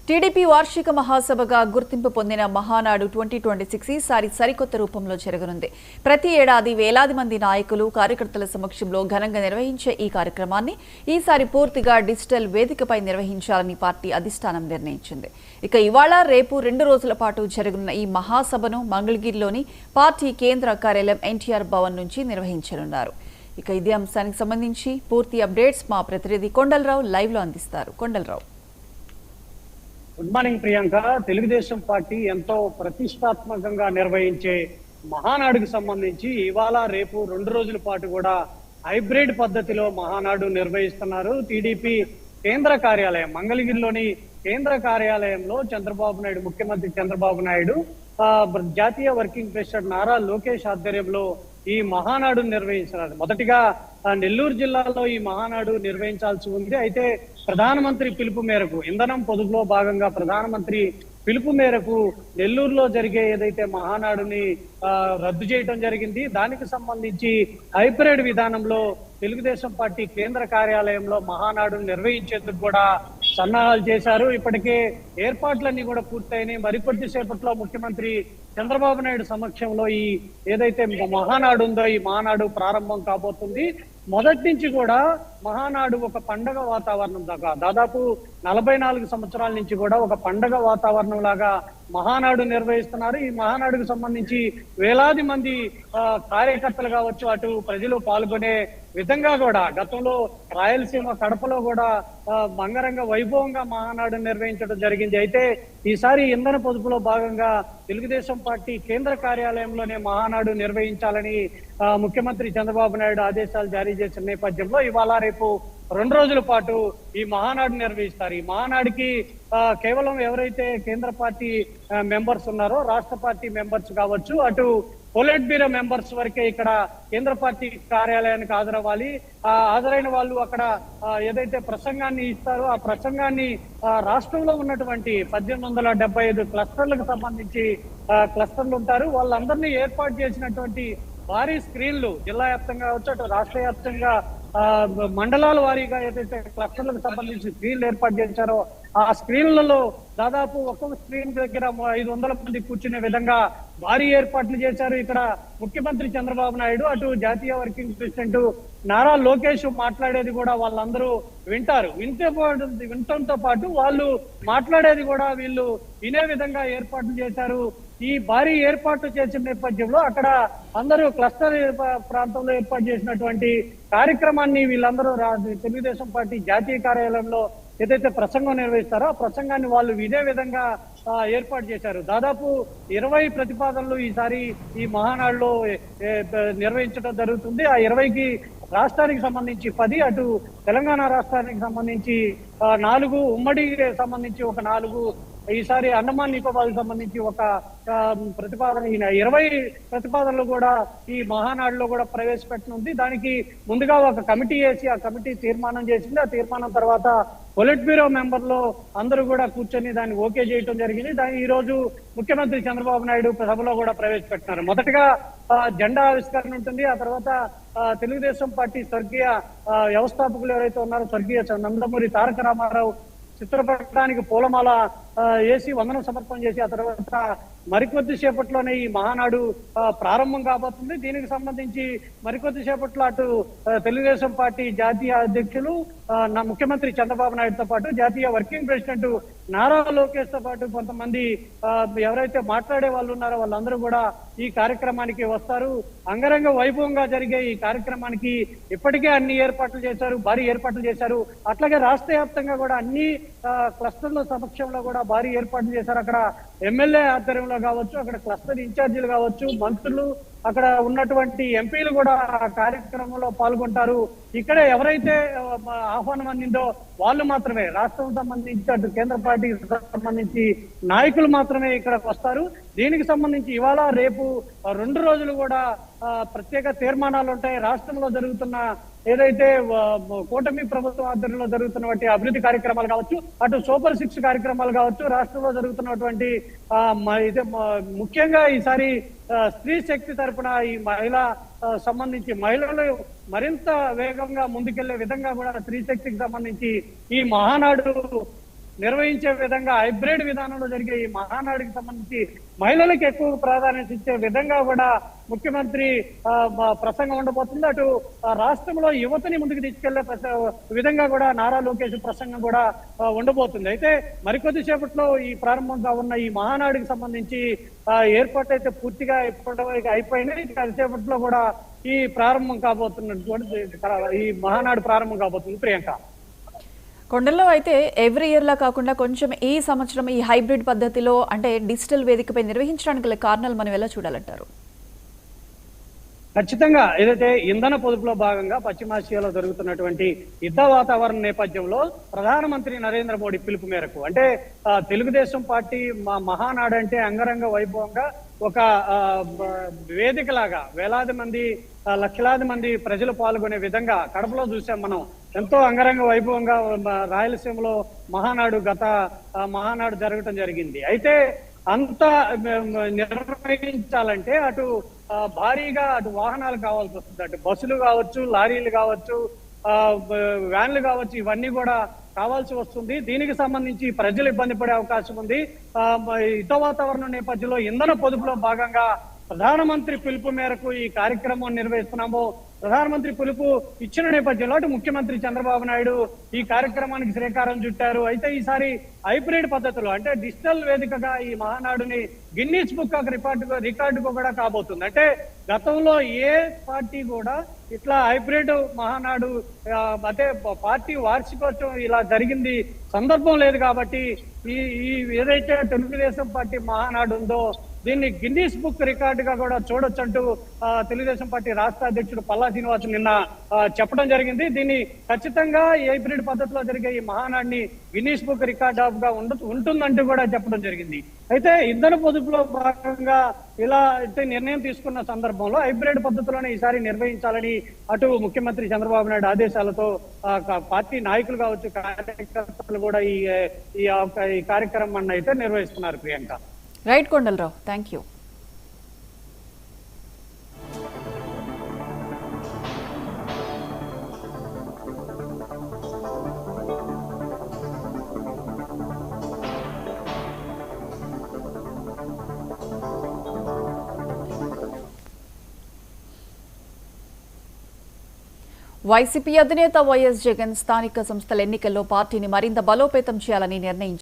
TDP వార్షిక మహాసభగా గుర్తింపు పొందిన మహానాడు 2026 ఈసారి సరికొత్త రూపంలో జరగనుంది. ప్రతి ఏడాది వేలాది మంది నాయకులు, కార్యకర్తల సమక్షంలో ఘనంగా నిర్వహించే ఈ కార్యక్రమాన్ని ఈసారి పూర్తిగా డిజిటల్ వేదికపై నిర్వహించాలని పార్టీ అధిష్టానం నిర్ణయించింది. ఇక ఇవాళ రేపు 2 రోజుల పాటు జరగనున్న ఈ మహాసభను మంగళగిరిలోని పార్టీ కేంద్ర కార్యాలయం ఎన్టీఆర్ భవన్ నుంచి నిర్వహించనున్నారు. ఇక ఇదే అంశానికి సంబంధించి పూర్తి అప్డేట్స్ మా ప్రతినిధి కొండలరావు లైవ్ లో అందిస్తారు. Kondalarao. Good morning Priyanka. Telugu Desam party ఎంతో ప్రతిష్టాత్మకంగా నిర్వహించే మహానాడుకు సంబంధించి ఇవాళ రేపు 2 రోజుల పాటు కూడా హైబ్రిడ్ పద్ధతిలో మహానాడు నిర్వహిస్తున్నారు. టీడీపీ కేంద్ర కార్యాలయం మంగళగిరిలోని కేంద్ర కార్యాలయంలో ముఖ్యమంత్రి చంద్రబాబు నాయుడు జాతీయ వర్కింగ్ ప్రెసిడెంట్ నారా లోకేష్ ఆధ్వర్యంలో ఈ మహానాడు నిర్వహిస్తున్నారు. మొదటిగా నెల్లూరు జిల్లాలో ఈ మహానాడు నిర్వహించాల్సి ఉంది. అయితే ప్రధానమంత్రి పిలుపు మేరకు ఇంధనం పొదుపులో భాగంగా ప్రధానమంత్రి పిలుపు మేరకు నెల్లూరులో జరిగే ఏదైతే మహానాడుని రద్దు చేయడం జరిగింది. దానికి సంబంధించి హైబ్రిడ్ విధానంలో తెలుగుదేశం పార్టీ కేంద్ర కార్యాలయంలో మహానాడు నిర్వహించేందుకు కూడా సన్నాహాలు చేశారు. ఇప్పటికే ఏర్పాట్లన్నీ కూడా పూర్తయినాయి. మరికొద్ది సేపట్లో ముఖ్యమంత్రి చంద్రబాబు నాయుడు సమక్షంలో ఈ ఏదైతే మహానాడు ఉందో ఈ మహానాడు ప్రారంభం కాబోతుంది. మొదటి నుంచి కూడా మహానాడు ఒక పండగ వాతావరణం దాదాపు 44 సంవత్సరాల నుంచి కూడా ఒక పండగ వాతావరణం లాగా మహానాడు నిర్వహిస్తున్నారు. ఈ మహానాడుకు సంబంధించి వేలాది మంది కార్యకర్తలు కావచ్చు, అటు ప్రజలు పాల్గొనే విధంగా కూడా గతంలో రాయలసీమ కడపలో కూడా అంగరంగ వైభవంగా మహానాడు నిర్వహించడం జరిగింది. అయితే ఈసారి ఇంధన పొదుపులో భాగంగా తెలుగుదేశం పార్టీ కేంద్ర కార్యాలయంలోనే మహానాడు నిర్వహించాలని ముఖ్యమంత్రి చంద్రబాబు నాయుడు ఆదేశాలు జారీ చేసిన నేపథ్యంలో ఇవాళ రేపు 2 రోజుల పాటు ఈ మహానాడు నిర్వహిస్తారు. ఈ మహానాడుకి కేవలం ఎవరైతే కేంద్ర పార్టీ మెంబర్స్ ఉన్నారో, రాష్ట్ర పార్టీ మెంబర్స్ కావచ్చు, అటు పొలిట్ బ్యూరో మెంబర్స్ వరకే ఇక్కడ కేంద్ర పార్టీ కార్యాలయానికి హాజరవ్వాలి. హాజరైన వాళ్ళు అక్కడ ఏదైతే ప్రసంగాన్ని ఇస్తారో ఆ ప్రసంగాన్ని రాష్ట్రంలో ఉన్నటువంటి 1875 క్లస్టర్లకు సంబంధించి క్లస్టర్లు ఉంటారు. వాళ్ళందరినీ ఏర్పాటు చేసినటువంటి భారీ స్క్రీన్లు జిల్లా వ్యాప్తంగా కావచ్చు, అటు రాష్ట్ర వ్యాప్తంగా మండలాల వారీగా ఏదైతే క్లస్టర్లకు సంబంధించి స్క్రీన్లు ఏర్పాటు చేశారో ఆ స్క్రీన్లలో దాదాపు ఒక్కొక్క స్క్రీన్ దగ్గర 500 మంది కూర్చునే విధంగా భారీ ఏర్పాట్లు చేశారు. ఇక్కడ ముఖ్యమంత్రి చంద్రబాబు నాయుడు, అటు జాతీయ వర్కింగ్ ప్రెసిడెంట్ నారా లోకేష్ మాట్లాడేది కూడా వాళ్ళందరూ వింటారు. వినటంతో పాటు వాళ్ళు మాట్లాడేది కూడా వీళ్ళు వినే విధంగా ఏర్పాట్లు చేశారు. ఈ భారీ ఏర్పాట్లు చేసిన నేపథ్యంలో అక్కడ అందరూ క్లస్టర్ ప్రాంతంలో ఏర్పాటు చేసినటువంటి కార్యక్రమాన్ని వీళ్ళందరూ తెలుగుదేశం పార్టీ జాతీయ కార్యాలయంలో ఏదైతే ప్రసంగం నిర్వహిస్తారో ఆ ప్రసంగాన్ని వాళ్ళు వినే విధంగా ఏర్పాటు చేశారు. దాదాపు 20 ప్రతిపాదనలు ఈసారి ఈ మహానాడులో నిర్వహించడం జరుగుతుంది. ఆ 20కి రాష్ట్రానికి సంబంధించి 10, అటు తెలంగాణ రాష్ట్రానికి సంబంధించి 4, ఉమ్మడి సంబంధించి ఒక 4, ఈసారి అండమాన్ నికోబార్కి సంబంధించి ఒక ప్రతిపాదన, 20 ప్రతిపాదనలు కూడా ఈ మహానాడులో కూడా ప్రవేశపెట్టనుంది. దానికి ముందుగా ఒక కమిటీ వేసి ఆ కమిటీ తీర్మానం చేసింది. ఆ తీర్మానం తర్వాత పొలిట్ బ్యూరో మెంబర్లు అందరూ కూడా కూర్చొని దాన్ని ఓకే చేయడం జరిగింది. దాన్ని ఈ రోజు ముఖ్యమంత్రి చంద్రబాబు నాయుడు సభలో కూడా ప్రవేశపెట్టినారు. మొదటగా జెండా ఆవిష్కరణ ఉంటుంది. ఆ తర్వాత తెలుగుదేశం పార్టీ స్వర్గీయ వ్యవస్థాపకులు ఎవరైతే ఉన్నారో స్వర్గీయ నందమూరి తారక రామారావు చిత్రపటానికి పూలమాల వేసి వందనం సమర్పణ చేసి ఆ తర్వాత మరికొద్ది సేపట్లోనే ఈ మహానాడు ప్రారంభం కాబోతుంది. దీనికి సంబంధించి మరికొద్ది సేపట్లో అటు తెలుగుదేశం పార్టీ జాతీయ అధ్యక్షులు ముఖ్యమంత్రి చంద్రబాబు నాయుడుతో పాటు జాతీయ వర్కింగ్ ప్రెసిడెంట్ నారా లోకేష్ తో పాటు కొంతమంది ఎవరైతే మాట్లాడే వాళ్ళు ఉన్నారో వాళ్ళందరూ కూడా ఈ కార్యక్రమానికి వస్తారు. అంగరంగ వైభవంగా జరిగే ఈ కార్యక్రమానికి ఇప్పటికే అన్ని ఏర్పాట్లు చేశారు, భారీ ఏర్పాట్లు చేశారు. అట్లాగే రాష్ట్ర వ్యాప్తంగా కూడా అన్ని క్లస్టర్ల సమక్షంలో కూడా భారీ ఏర్పాట్లు చేశారు. అక్కడ ఎమ్మెల్యే ఆధ్వర్యంలో కావచ్చు, అక్కడ క్లస్టర్ ఇన్ఛార్జీలు కావచ్చు, మంత్రులు, అక్కడ ఉన్నటువంటి ఎంపీలు కూడా ఆ కార్యక్రమంలో పాల్గొంటారు. ఇక్కడ ఎవరైతే ఆహ్వానం అందిందో వాళ్ళు మాత్రమే, రాష్ట్రం సంబంధించి అటు కేంద్ర పార్టీకి సంబంధించి నాయకులు మాత్రమే ఇక్కడికి వస్తారు. దీనికి సంబంధించి ఇవాళ రేపు 2 రోజులు కూడా ప్రత్యేక తీర్మానాలు ఉంటాయి. రాష్ట్రంలో జరుగుతున్న ఏదైతే కూటమి ప్రభుత్వం ఆధ్వర్యంలో జరుగుతున్నటువంటి అభివృద్ధి కార్యక్రమాలు కావచ్చు, అటు సూపర్ 6 కార్యక్రమాలు కావచ్చు, రాష్ట్రంలో జరుగుతున్నటువంటి ముఖ్యంగా ఈసారి స్త్రీ శక్తి తరపున ఈ మహిళా సంబంధించి మహిళలు మరింత వేగంగా ముందుకెళ్లే విధంగా కూడా స్త్రీ శక్తికి సంబంధించి ఈ మహానాడు నిర్వహించే విధంగా హైబ్రిడ్ విధానంలో జరిగే ఈ మహానాడుకి సంబంధించి మహిళలకు ఎక్కువ ప్రాధాన్యత ఇచ్చే విధంగా కూడా ముఖ్యమంత్రి ప్రసంగం ఉండబోతుంది. అటు రాష్ట్రంలో యువతని ముందుకు తీసుకెళ్లే విధంగా కూడా నారా లోకేష్ ప్రసంగం కూడా ఉండబోతుంది. అయితే మరికొద్ది సేపట్లో ఈ ప్రారంభంగా ఉన్న ఈ మహానాడుకి సంబంధించి ఏర్పాట్లు అయితే పూర్తిగా ఇప్పటివరకు అయిపోయినాయి. కాసేపట్లో కూడా ఈ ప్రారంభం కాబోతున్నటువంటి ఈ మహానాడు ప్రారంభం కాబోతుంది. ప్రియాంక, కొండల్లో అయితే ఎవ్రీ ఇయర్ లా కాకుండా కొంచెం ఈ సంవత్సరం ఈ హైబ్రిడ్ పద్ధతిలో అంటే డిజిటల్ వేదికపై నిర్వహించడానికి గల కారణాలు మనం ఎలా చూడాలంటారు? ఖచ్చితంగా ఏదైతే ఇంధన పొదుపులో భాగంగా పశ్చిమాసియాలో జరుగుతున్నటువంటి యుద్ధ వాతావరణ నేపథ్యంలో ప్రధానమంత్రి నరేంద్ర మోడీ పిలుపు మేరకు అంటే తెలుగుదేశం పార్టీ మహానాడు అంటే అంగరంగ వైభవంగా ఒక వేదికలాగా వేలాది మంది లక్షలాది మంది ప్రజలు పాల్గొనే విధంగా కడపలో చూసాం మనం. ఎంతో అంగరంగ వైభవంగా రాయలసీమలో గత మహానాడు జరగటం జరిగింది. అయితే అంత నిర్వహించాలంటే అటు భారీగా అటు వాహనాలు కావాల్సి వస్తుంది. అటు బస్సులు కావచ్చు, లారీలు కావచ్చు, వ్యాన్లు కావచ్చు, ఇవన్నీ కూడా కావాల్సి వస్తుంది. దీనికి సంబంధించి ప్రజలు ఇబ్బంది పడే అవకాశం ఉంది. యుద్ధ వాతావరణం నేపథ్యంలో ఇంధన పొదుపులో భాగంగా ప్రధానమంత్రి పిలుపు మేరకు ఈ కార్యక్రమం నిర్వహిస్తున్నాము. ప్రధానమంత్రి పిలుపు ఇచ్చిన నేపథ్యంలో అటు ముఖ్యమంత్రి చంద్రబాబు నాయుడు ఈ కార్యక్రమానికి శ్రీకారం చుట్టారు. అయితే ఈసారి హైబ్రిడ్ పద్ధతిలో అంటే డిజిటల్ వేదికగా ఈ మహానాడుని గిన్నీస్ బుక్ ఆఫ్ రికార్డుకు కూడా కాబోతుంది. అంటే గతంలో ఏ పార్టీ కూడా ఇట్లా హైబ్రిడ్ మహానాడు అంటే పార్టీ వార్షికోత్సవం ఇలా జరిగింది సందర్భం లేదు. కాబట్టి ఈ ఏదైతే తెలుగుదేశం పార్టీ మహానాడు ఉందో దీన్ని గిన్నీస్ బుక్ రికార్డుగా కూడా చూడొచ్చంటూ తెలుగుదేశం పార్టీ రాష్ట్ర అధ్యక్షుడు పల్లా శ్రీనివాస్ నిన్న చెప్పడం జరిగింది. దీన్ని ఖచ్చితంగా హైబ్రిడ్ పద్ధతిలో జరిగే ఈ మహానాడిని గిన్నీస్ బుక్ రికార్డ్ గా ఉంటుందంటూ కూడా చెప్పడం జరిగింది. అయితే ఇంధన పొదుపులో భాగంగా ఇలా అయితే నిర్ణయం తీసుకున్న సందర్భంలో హైబ్రిడ్ పద్ధతిలోనే ఈసారి నిర్వహించాలని అటు ముఖ్యమంత్రి చంద్రబాబు నాయుడు ఆదేశాలతో పార్టీ నాయకులు కావచ్చు, కార్యకర్తలు కూడా ఈ కార్యక్రమాన్ని అయితే నిర్వహిస్తున్నారు. Priyanka, right Kondalarao, thank you. YCP అధినేత వైఎస్ జగన్ స్థానిక సంస్థల ఎన్నికల్లో పార్టీని మరింత బలోపేతం చేయాలని నిర్ణయించారు.